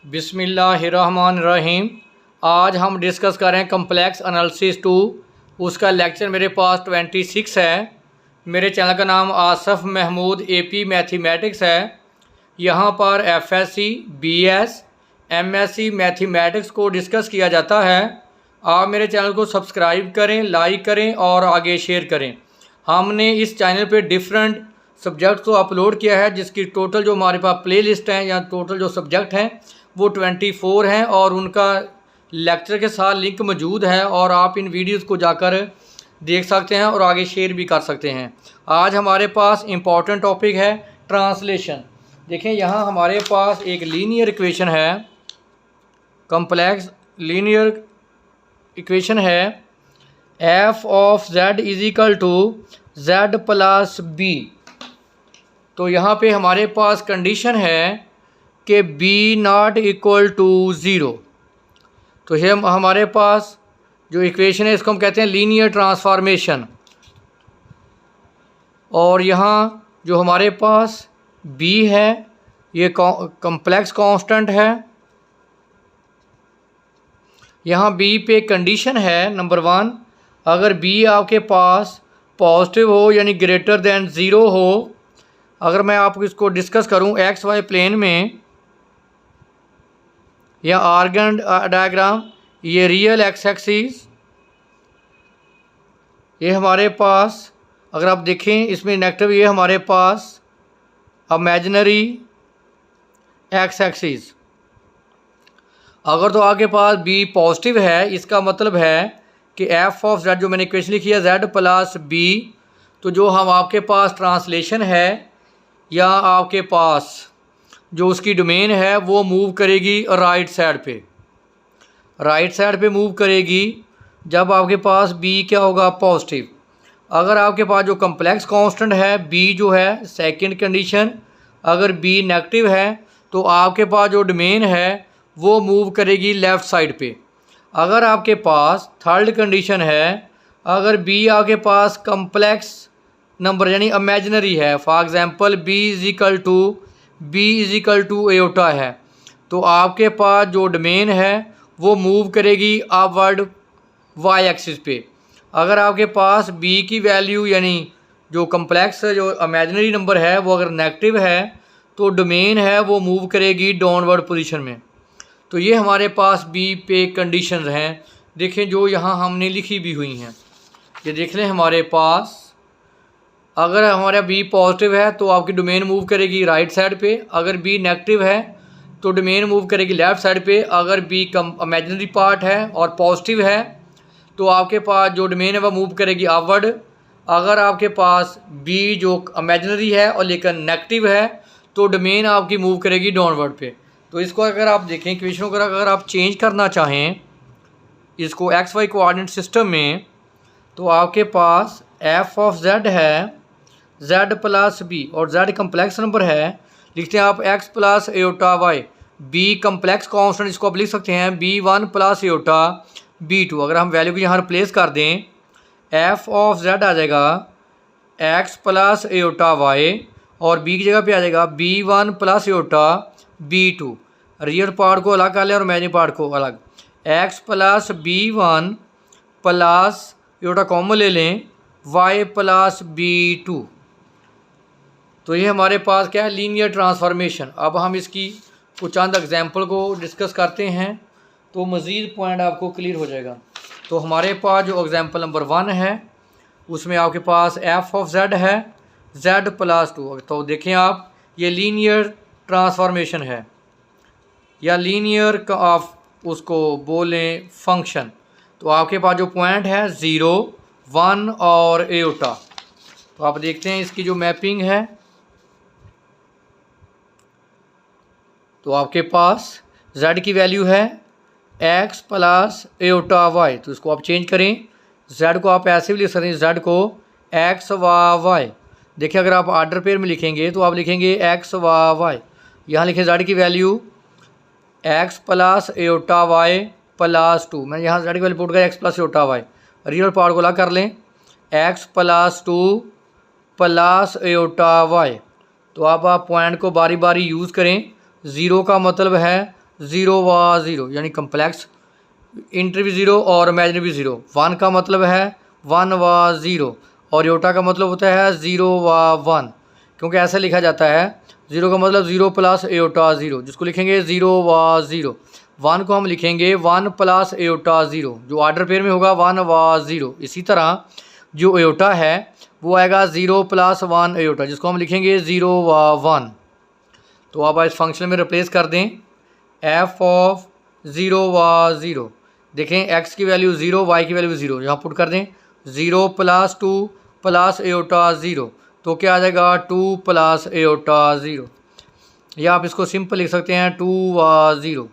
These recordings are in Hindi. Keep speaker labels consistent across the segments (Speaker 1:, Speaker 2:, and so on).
Speaker 1: बिस्मिल्लाहिर्रहमानिर्रहीम। आज हम डिस्कस कर रहे हैं कम्प्लेक्स एनालिसिस 2। उसका लेक्चर मेरे पास 26 है। मेरे चैनल का नाम आसफ़ महमूद AP मैथमेटिक्स है। यहाँ पर FSC, BS, MSc मैथमेटिक्स को डिस्कस किया जाता है। आप मेरे चैनल को सब्सक्राइब करें, लाइक करें और आगे शेयर करें। हमने इस चैनल पे डिफरेंट सब्जेक्ट को अपलोड किया है, जिसकी टोटल जो हमारे पास प्ले लिस्ट हैं या टोटल जो सब्जेक्ट हैं वो 24 हैं और उनका लेक्चर के साथ लिंक मौजूद है और आप इन वीडियोस को जाकर देख सकते हैं और आगे शेयर भी कर सकते हैं। आज हमारे पास इम्पॉर्टेंट टॉपिक है ट्रांसलेशन। देखें, यहाँ हमारे पास एक लीनियर इक्वेशन है, कम्प्लेक्स लीनियर इक्वेशन है f of z is equal to z plus b। तो यहाँ पे हमारे पास कंडीशन है कि b नॉट इक्वल टू 0। तो ये हमारे पास जो इक्वेशन है इसको हम कहते हैं लीनियर ट्रांसफॉर्मेशन। और यहाँ जो हमारे पास b है ये कॉम्प्लेक्स कांस्टेंट है। यहाँ b पे कंडीशन है नंबर 1, अगर b आपके पास पॉजिटिव हो यानी ग्रेटर दैन 0 हो। अगर मैं आपको इसको डिस्कस करूँ XY प्लेन में या आर्गन डायग्राम, ये रियल एक्स एक्सिस, ये हमारे पास अगर आप देखें इसमें नेगेटिव, ये हमारे पास इमेजिनरी एक्स एक्सिस। अगर तो आपके पास b पॉजिटिव है, इसका मतलब है कि f ऑफ z जो मैंने इक्वेशन लिखी है z प्लस b, तो जो हम आपके पास ट्रांसलेशन है या आपके पास जो उसकी डोमेन है वो मूव करेगी राइट साइड पे, राइट साइड पे मूव करेगी जब आपके पास b क्या होगा, पॉजिटिव। अगर आपके पास जो कम्प्लेक्स कांस्टेंट है b जो है सेकंड कंडीशन, अगर b नेगेटिव है तो आपके पास जो डोमेन है वो मूव करेगी लेफ़्ट साइड पे। अगर आपके पास थर्ड कंडीशन है, अगर b आपके पास कम्प्लेक्स नंबर यानी इमेजिनरी है, for example b is equal to iota है, तो आपके पास जो डोमेन है वो मूव करेगी अपवर्ड y एक्सिस पे। अगर आपके पास b की वैल्यू यानी जो कम्प्लेक्स जो इमेजिनरी नंबर है वो अगर नेगेटिव है तो डोमेन है वो मूव करेगी डाउनवर्ड पोजीशन में। तो ये हमारे पास b पे कंडीशंस हैं। देखें जो यहाँ हमने लिखी भी हुई हैं, ये देख लें। हमारे पास अगर हमारा b पॉजिटिव है तो आपकी डोमेन मूव करेगी राइट साइड पे, अगर b नेगेटिव है तो डोमेन मूव करेगी लेफ़्ट साइड पे। अगर b इमेजिनरी पार्ट है और पॉजिटिव है तो आपके पास जो डोमेन है वह मूव करेगी अपवर्ड। अगर आपके पास b जो इमेजिनरी है और लेकिन नेगेटिव है तो डोमेन आपकी मूव करेगी डाउनवर्ड पे। तो इसको अगर आप देखें इक्वेशन को अगर आप चेंज करना चाहें इसको XY कोऑर्डिनेट सिस्टम में, तो आपके पास f ऑफ z है z प्लस b और z कम्प्लेक्स नंबर है, लिखते हैं आप x plus aorta y। b complex constant, इसको आप लिख सकते हैं b1 प्लस एयोटा b2। अगर हम वैल्यू को यहाँ रिप्लेस कर दें, f ऑफ z आ जाएगा x प्लस एयोटा y और b की जगह पे आ जाएगा b1 plus aorta b2। Real part को अलग कर लें और इमेजिनरी पार्ट को अलग। x plus b1 plus aorta common ले लें y प्लस b2। तो ये हमारे पास क्या है, लीनियर ट्रांसफॉर्मेशन। अब हम इसकी कुछ चंद एग्जांपल को डिस्कस करते हैं तो मज़ीद पॉइंट आपको क्लियर हो जाएगा। तो हमारे पास जो एग्जांपल नंबर 1 है उसमें आपके पास f ऑफ z है z प्लस 2। तो देखें आप, ये लीनियर ट्रांसफॉर्मेशन है या लीनियर का आप उसको बोलें फंक्शन। तो आपके पास जो पॉइंट है 0, 1 और एयोटा। तो आप देखते हैं इसकी जो मैपिंग है, तो आपके पास z की वैल्यू है x प्लस एयोटा y। तो इसको आप चेंज करें, z को आप ऐसे भी लिख सकते हैं, z को x व y। देखिए अगर आप आर्डर पेयर में लिखेंगे तो आप लिखेंगे x व y। यहाँ लिखें z की value x plus aorta y plus 2। मैं यहाँ z की वैल्यू पुट कर x plus aorta y, real part को अलग कर लें x plus 2 plus aorta y। तो आप पॉइंट को बारी बारी यूज़ करें। ज़ीरो का मतलब है ज़ीरो व ज़ीरो, यानी कम्प्लेक्स इंटर भी ज़ीरो और इमेजिनरी भी ज़ीरो। 1 का मतलब है 1 व ज़ीरो और योटा का मतलब होता है 0 व 1, क्योंकि ऐसा लिखा जाता है। 0 का मतलब 0 प्लस एयोटा 0, जिसको लिखेंगे 0 व 0। 1 को हम लिखेंगे 1 प्लस एयोटा 0, जो ऑर्डर पेयर में होगा 1 व 0। इसी तरह जो एयोटा है वो आएगा 0 प्लस 1 एयोटा, जिसको हम लिखेंगे 0 व 1। तो अब इस फंक्शन में रिप्लेस कर दें f ऑफ 0 व 0। देखें x की वैल्यू 0, y की वैल्यू 0, यहाँ पुट कर दें 0 प्लस 2 प्लस एयोटा 0, तो क्या आ जाएगा 2 प्लस एयोटा 0, या आप इसको सिंपल लिख सकते हैं 2 व 0।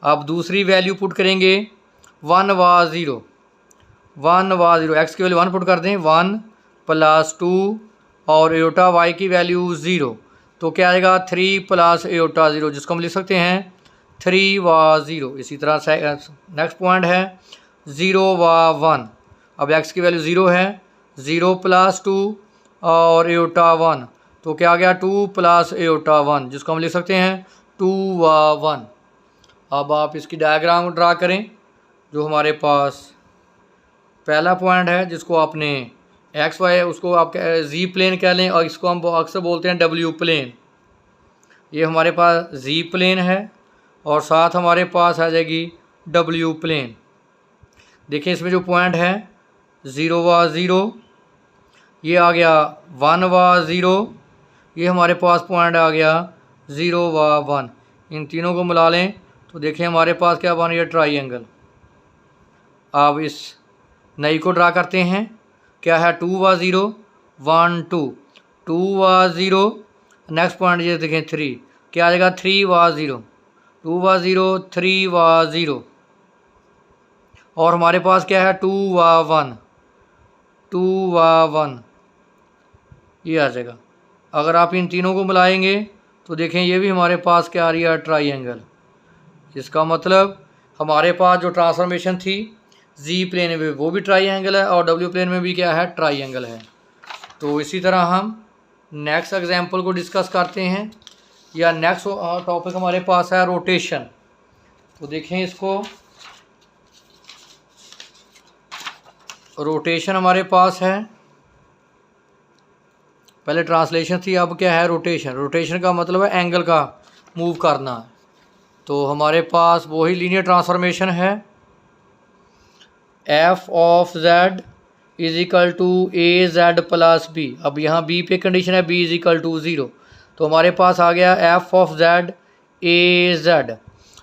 Speaker 1: अब दूसरी वैल्यू पुट करेंगे 1 व 0, 1 व 0, x की वैल्यू 1 पुट कर दें 1 प्लस 2 और एयोटा y की वैल्यू 0, तो क्या आएगा 3 प्लस एयोटा 0, जिसको हम लिख सकते हैं 3 व 0। इसी तरह से नेक्स्ट पॉइंट है 0 व 1। अब x की वैल्यू 0 है, 0 प्लस 2 और एयोटा 1, तो क्या आ गया 2 प्लस एयोटा 1, जिसको हम लिख सकते हैं 2 व 1। अब आप इसकी डायग्राम ड्रा करें। जो हमारे पास पहला पॉइंट है जिसको आपने एक्स वाई, उसको आप जी प्लेन कह लें, और इसको हम अक्सर बोलते हैं डब्ल्यू प्लेन। ये हमारे पास जी प्लेन है और साथ हमारे पास आ जाएगी डब्ल्यू प्लेन। देखिए इसमें जो पॉइंट है 0 व 0, ये आ गया 1 व 0, ये हमारे पास पॉइंट आ गया 0 व 1। इन तीनों को मिला लें तो देखें हमारे पास क्या बन गया ट्राइंगल। अब इस नई को ड्रा करते हैं। क्या है 2 व 0, 1 2, 2 व 0, नेक्स्ट पॉइंट ये देखें 3, क्या आ जाएगा 3 व 0, 2 व 0, 3 व 0, और हमारे पास क्या है 2 व 1, 2 व 1, ये आ जाएगा। अगर आप इन तीनों को मिलाएंगे तो देखें ये भी हमारे पास क्या आ रही है ट्राइंगल। इसका मतलब हमारे पास जो ट्रांसफॉर्मेशन थी जी प्लेन में वो भी ट्राइंगल है और डब्ल्यू प्लेन में भी क्या है ट्राइंगल है। तो इसी तरह हम नेक्स्ट एग्जांपल को डिस्कस करते हैं, या नेक्स्ट टॉपिक हमारे पास है रोटेशन। तो देखें इसको, रोटेशन हमारे पास है, पहले ट्रांसलेशन थी, अब क्या है रोटेशन। रोटेशन का मतलब है एंगल का मूव करना। तो हमारे पास वही लीनियर ट्रांसफॉर्मेशन है, F of Z is equal to A Z plus B. अब यहाँ बी पे कंडीशन है बी इज इक्वल टू 0, तो हमारे पास आ गया F of Z A Z.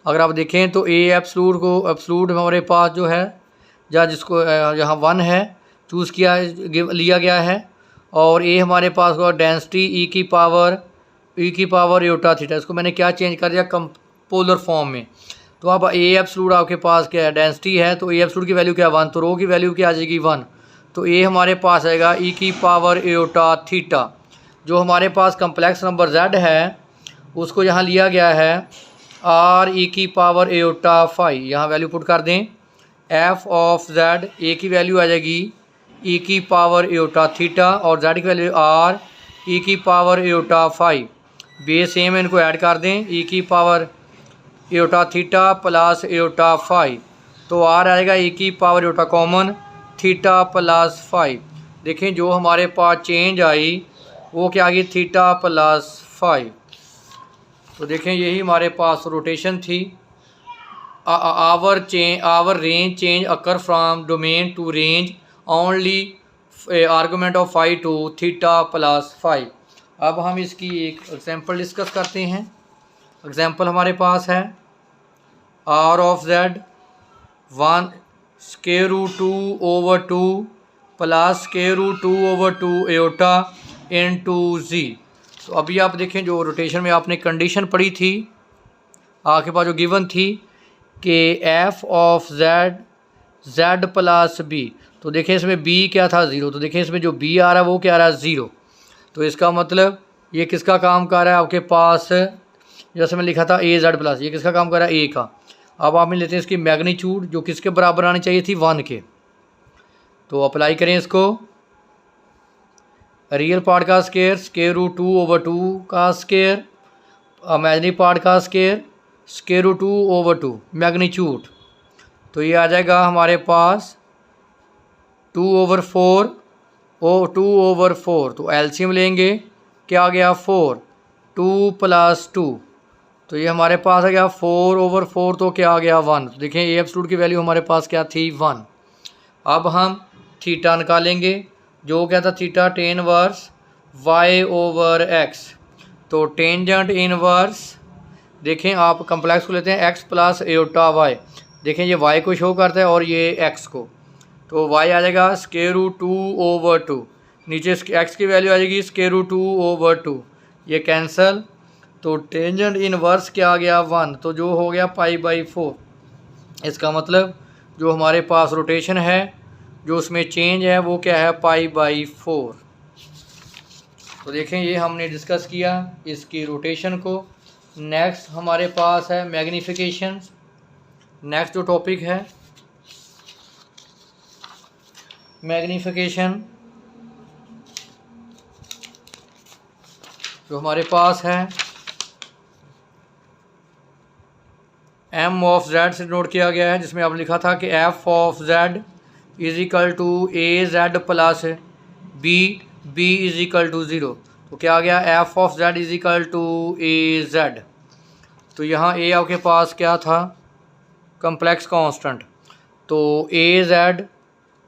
Speaker 1: अगर आप देखें तो ए एब्सलूट को, एब्सलूट हमारे पास जो है या जिसको यहाँ 1 है चूज़ किया लिया गया है, और ए हमारे पास हुआ डेंसिटी ई की पावर एयोटा थीटा। इसको मैंने क्या चेंज कर दिया पोलर फॉर्म में। तो अब ए एब्सलूट आपके पास क्या है डेंसिटी है, तो ए एब्सलूट की वैल्यू क्या है 1, तो रो की वैल्यू क्या आ जाएगी 1, तो ए हमारे पास आएगा ई की पावर एयोटा थीटा। जो हमारे पास कम्प्लेक्स नंबर जेड है उसको यहाँ लिया गया है आर ई की पावर एयोटा फाई। यहाँ वैल्यू पुट कर दें एफ ऑफ जेड, ए की वैल्यू आ जाएगी ई की पावर एयोटा थीटा और जेड की वैल्यू आर ई की power iota phi. Base same है, इनको ऐड कर दें ई की power iota theta plus iota phi, तो आर आएगा ई की power iota common theta plus phi. देखें जो हमारे पास चेंज आई वो क्या आ गई थीटा प्लस फाई। तो देखें यही हमारे पास रोटेशन थी। Our range change occur from domain to range only argument of phi to theta plus phi. अब हम इसकी एक एग्जांपल डिस्कस करते हैं। एग्जांपल हमारे पास है R of Z 1 square root 2 over 2 plus square root 2 over 2 iota into G. तो अभी आप देखें जो रोटेशन में आपने कंडीशन पढ़ी थी आपके पास जो गिवन थी कि f of z plus b, तो देखें इसमें बी क्या था 0, तो देखें इसमें जो बी आ रहा है वो क्या आ रहा है 0। तो इसका मतलब ये किसका काम कर रहा है आपके पास, जैसे मैं लिखा था ए जेड प्लस, ये किसका काम कर रहा है ए का। अब आप लेते हैं इसकी मैग्नीट्यूड जो किसके बराबर आनी चाहिए थी 1 के। तो अप्लाई करें इसको, रियल पार्ट का स्क्वायर स्क्वायर रूट 2 ओवर 2 का स्क्वायर, इमेजिनरी पार्ट का स्क्वायर स्क्वायर रूट 2/2 मैग्नीट्यूड, तो ये आ जाएगा हमारे पास 2/4 और 2/4, तो एलसीएम लेंगे, क्या आ गया 4, 2 + 2, तो ये हमारे पास आ गया 4/4, तो क्या आ गया 1। तो देखें ए एब्सोल्यूट की वैल्यू हमारे पास क्या थी 1। अब हम थीटा निकालेंगे, जो क्या था थीटा टेन इनवर्स y/x, तो टेंजेंट इनवर्स देखें आप कम्प्लेक्स को लेते हैं x + एटा y, देखें ये y को शो करता है और ये x को, तो y आ जाएगा स्क्वायर रूट 2/2, नीचे x की वैल्यू आ जाएगी स्क्वायर रूट 2/2, ये कैंसल, तो टेंजेंट इनवर्स क्या आ गया 1, तो जो हो गया π/4। इसका मतलब जो हमारे पास रोटेशन है, जो उसमें चेंज है वो क्या है π/4। तो देखें ये हमने डिस्कस किया इसकी रोटेशन को। नेक्स्ट हमारे पास है मैग्नीफिकेशन। नेक्स्ट जो टॉपिक है मैग्नीफिकेशन, जो हमारे पास है m(z) से नोट किया गया है, जिसमें अब लिखा था कि f(z) = az प्लस b = 0, तो क्या आ गया f(z) = az। तो यहाँ a आपके पास क्या था कम्प्लेक्स कांस्टेंट, तो az,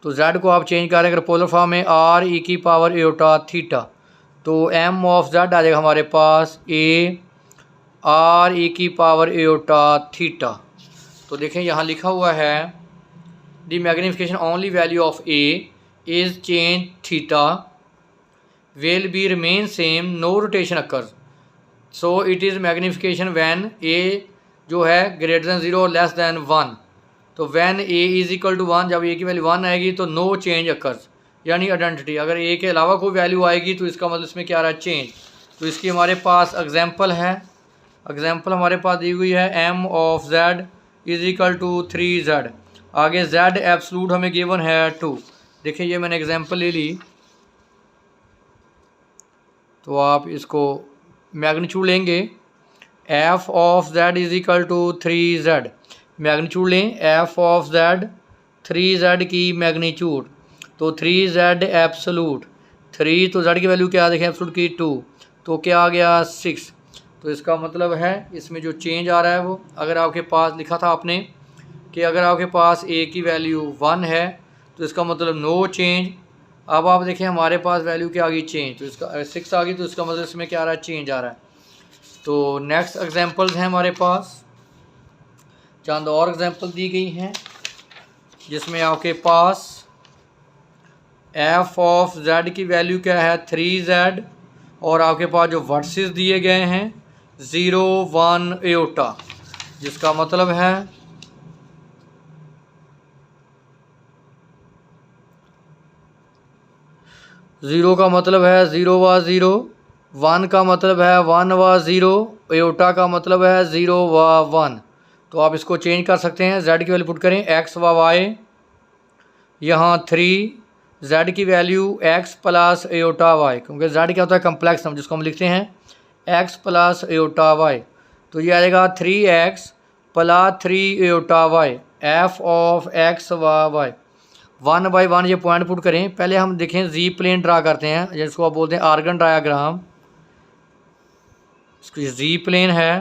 Speaker 1: तो z को आप चेंज करें अगर पोलर फॉर्म में r⁴ तो m(z) आ जाएगा हमारे पास a r⁴ तो देखें यहाँ लिखा हुआ है the magnification only value of a is change theta will be remain same, no rotation occurs, so it is magnification when a जो है ग्रेटर दैन 0 लेस दैन 1, तो व्हेन a = 1, जब a की वैल्यू 1 आएगी तो नो चेंज अकर्स, यानी आइडेंटिटी, अगर a के अलावा कोई वैल्यू आएगी तो इसका मतलब इसमें क्या आ रहा है चेंज। तो इसकी हमारे पास एग्जांपल है, एग्जांपल हमारे पास दी हुई है m(z) = 3z, आगे z एब्सोल्यूट हमें गिवन है 2। देखिए ये मैंने एग्जांपल ले ली, तो आप इसको मैग्नीट्यूड लेंगे f(z) = 3z, मैग्नीट्यूड लें f(z) 3z की मैग्नीट्यूड, तो 3z एब्सोल्यूट 3, तो z की वैल्यू क्या देखें एब्सोल्यूट की 2, तो क्या आ गया 6। तो इसका मतलब है इसमें जो चेंज आ रहा है वो, अगर आपके पास लिखा था आपने कि अगर आपके पास a की वैल्यू 1 है तो इसका मतलब नो चेंज। अब आप देखें हमारे पास वैल्यू क्या आ गई चेंज, तो इसका 6 आ गई, तो इसका मतलब इसमें क्या आ रहा है चेंज आ रहा है। तो नेक्स्ट एग्जांपल्स हैं हमारे पास, चंद और एग्जांपल दी गई हैं, जिसमें आपके पास f(z) की वैल्यू क्या है 3z, और आपके पास जो वर्सेस दिए गए हैं 0, 1 एटा, जिसका मतलब है ज़ीरो का मतलब है 0 व 0, 1 का मतलब है 1 व 0, एटा का मतलब है 0 व 1। तो आप इसको चेंज कर सकते हैं, z की वैल्यू पुट करें x व y, यहाँ 3, z की वैल्यू x + एटा y, क्योंकि z क्या होता है कम्प्लेक्स नंबर, जिसको हम लिखते हैं x + एटा y, तो ये आ जाएगा 3x + 3 एटा y f(x) व y। 1/1 ये पॉइंट पुट करें, पहले हम देखें जी प्लेन ड्रा करते हैं, जिसको आप बोलते हैं आर्गन डायाग्राम। इसको जी प्लेन है,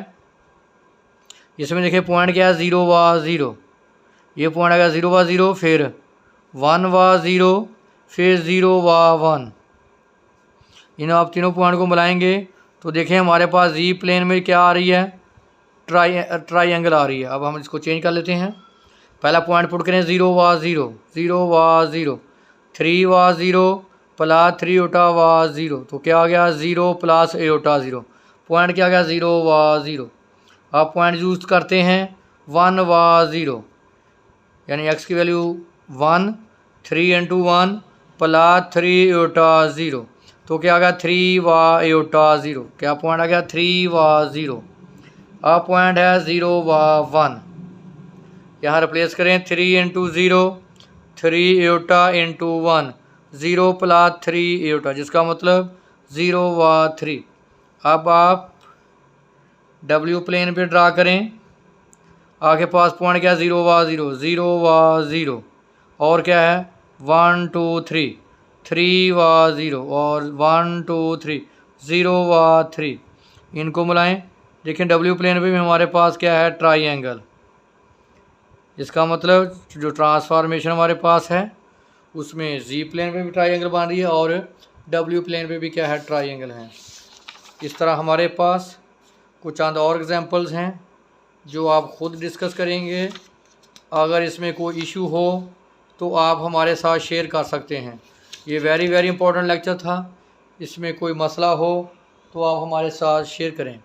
Speaker 1: इसमें देखिए पॉइंट क्या है 0 व 0, ये पॉइंट आएगा 0 व 0, फिर 1 व 0, फिर 0 व 1। इन आप तीनों पॉइंट को मिलाएंगे तो देखें हमारे पास जी प्लेन में क्या आ रही है ट्राइंगल आ रही है। अब हम इसको चेंज कर लेते हैं, पहला पॉइंट पुट करें 0 व 0, 0 व 0, 3 व 0 + 3 एटा व 0, तो क्या आ गया 0 + एटा 0, पॉइंट क्या आ गया 0 व 0। अब पॉइंट यूज करते हैं 1 व 0, यानी x की वैल्यू 1, 3 × 1 + 3 एटा 0, तो क्या आ गया 3 व एटा 0, क्या पॉइंट आ गया 3 व 0। अब पॉइंट है 0 व 1, यहाँ रिप्लेस करें 3 × 0, 3 एटा × 1, 0 + 3 एटा, जिसका मतलब 0 व 3। अब आप W प्लेन पे ड्रा करें, आपके पास पॉइंट क्या है, 0 व 0, 0 व 0, और क्या है 1 2 3, 3 व 0, और 1 2 3, 0 व 3, इनको मिलाएं। देखें डब्ल्यू प्लेन पे भी हमारे पास क्या है, ट्राइंगल। इसका मतलब जो ट्रांसफॉर्मेशन हमारे पास है उसमें जी प्लेन पे भी ट्राइंगल बन रही है और डब्ल्यू प्लेन पे भी क्या है, ट्राइंगल है। इस तरह हमारे पास कुछ चंद और एग्जांपल्स हैं जो आप ख़ुद डिस्कस करेंगे। अगर इसमें कोई इशू हो तो आप हमारे साथ शेयर कर सकते हैं। ये वेरी इंपॉर्टेंट लेक्चर था, इसमें कोई मसला हो तो आप हमारे साथ शेयर करें।